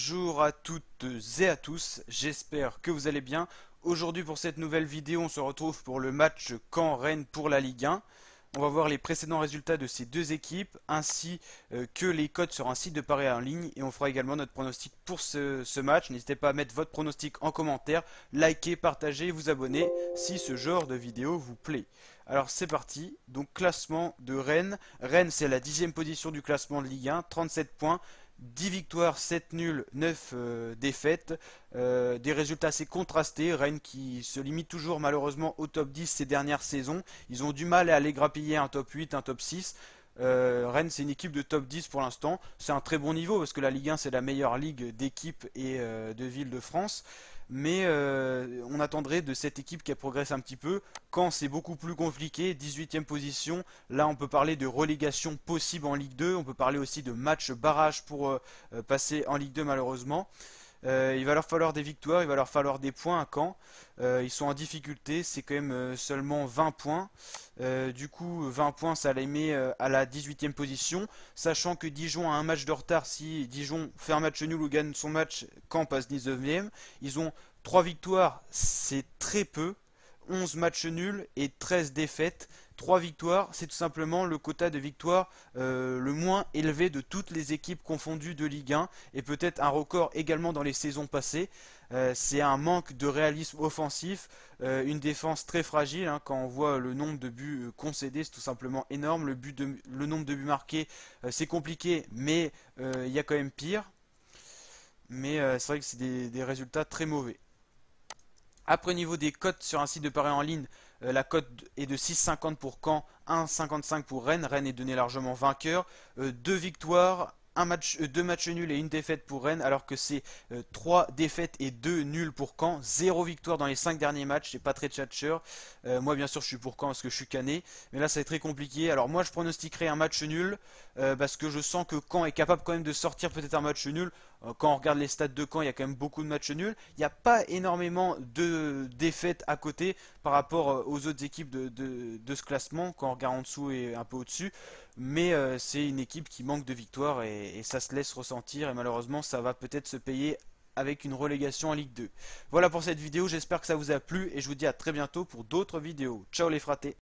Bonjour à toutes et à tous, j'espère que vous allez bien. Aujourd'hui pour cette nouvelle vidéo, on se retrouve pour le match Caen-Rennes pour la Ligue 1. On va voir les précédents résultats de ces deux équipes, ainsi que les cotes sur un site de paris en ligne. Et on fera également notre pronostic pour ce match. N'hésitez pas à mettre votre pronostic en commentaire, liker, partager et vous abonner si ce genre de vidéo vous plaît. Alors c'est parti, donc classement de Rennes. Rennes c'est la 10e position du classement de Ligue 1, 37 points. 10 victoires, 7 nuls, 9 défaites. Des résultats assez contrastés. Rennes qui se limite toujours malheureusement au top 10 ces dernières saisons. Ils ont du mal à aller grappiller un top 8, un top 6. Rennes c'est une équipe de top 10 pour l'instant. C'est un très bon niveau parce que la Ligue 1 c'est la meilleure ligue d'équipes et de villes de France. Mais on attendrait de cette équipe qu'elle progresse un petit peu. Quand c'est beaucoup plus compliqué, 18e position, là on peut parler de relégation possible en Ligue 2, on peut parler aussi de match barrage pour passer en Ligue 2 malheureusement. Il va leur falloir des victoires, il va leur falloir des points à Caen. Ils sont en difficulté, c'est quand même seulement 20 points. Du coup, 20 points, ça les met à la 18e position. Sachant que Dijon a un match de retard, si Dijon fait un match nul ou gagne son match, Caen passe 19e. Ils ont 3 victoires, c'est très peu. 11 matchs nuls et 13 défaites. 3 victoires, c'est tout simplement le quota de victoires le moins élevé de toutes les équipes confondues de Ligue 1 et peut-être un record également dans les saisons passées. C'est un manque de réalisme offensif, une défense très fragile, hein, quand on voit le nombre de buts concédés, c'est tout simplement énorme. Le nombre de buts marqués, c'est compliqué, mais il y a quand même pire. Mais c'est vrai que c'est des résultats très mauvais. Après, au niveau des cotes sur un site de paris en ligne, la cote est de 6,50 pour Caen, 1,55 pour Rennes. Rennes est donné largement vainqueur. Deux victoires, deux matchs nuls et une défaite pour Rennes, alors que c'est 3 défaites et 2 nuls pour Caen. Zéro victoire dans les 5 derniers matchs, c'est pas très tchatcheur. Moi, bien sûr, je suis pour Caen parce que je suis cané, mais là, ça va être très compliqué. Alors, moi, je pronostiquerai un match nul parce que je sens que Caen est capable quand même de sortir peut-être un match nul. Quand on regarde les stats de Caen, il y a quand même beaucoup de matchs nuls. Il n'y a pas énormément de défaites à côté par rapport aux autres équipes de ce classement, quand on regarde en dessous et un peu au-dessus. Mais c'est une équipe qui manque de victoires et ça se laisse ressentir. Et malheureusement, ça va peut-être se payer avec une relégation en Ligue 2. Voilà pour cette vidéo, j'espère que ça vous a plu et je vous dis à très bientôt pour d'autres vidéos. Ciao les fratés!